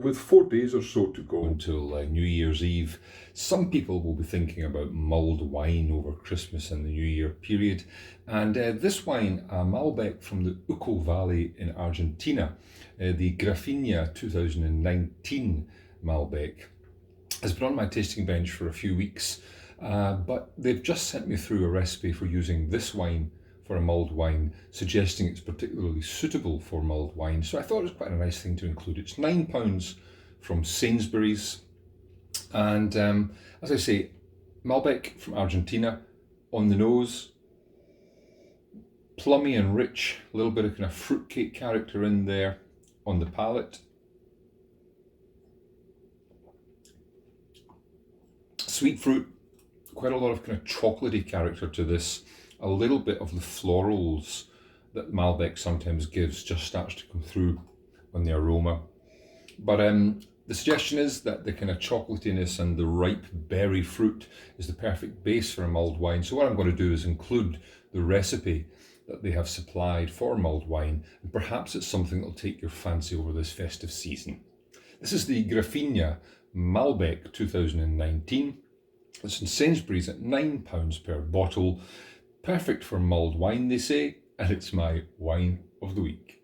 with 4 days or so to go until New Year's Eve. Some people will be thinking about mulled wine over Christmas and the New Year period. And this wine, a Malbec from the Uco Valley in Argentina, the Graffigna 2019 Malbec, has been on my tasting bench for a few weeks, but they've just sent me through a recipe for using this wine for a mulled wine, suggesting it's particularly suitable for mulled wine. So I thought it was quite a nice thing to include. It's £9 from Sainsbury's. And as I say, Malbec from Argentina, on the nose, plummy and rich, a little bit of kind of fruitcake character in there on the palate. Sweet fruit, quite a lot of kind of chocolatey character to this. A little bit of the florals that Malbec sometimes gives just starts to come through on the aroma. But the suggestion is that the kind of chocolatiness and the ripe berry fruit is the perfect base for a mulled wine. So what I'm going to do is include the recipe that they have supplied for mulled wine, and perhaps it's something that'll take your fancy over this festive season. This is the Graffigna Malbec 2019. It's in Sainsbury's at £9 per bottle. Perfect for mulled wine, they say, and it's my wine of the week.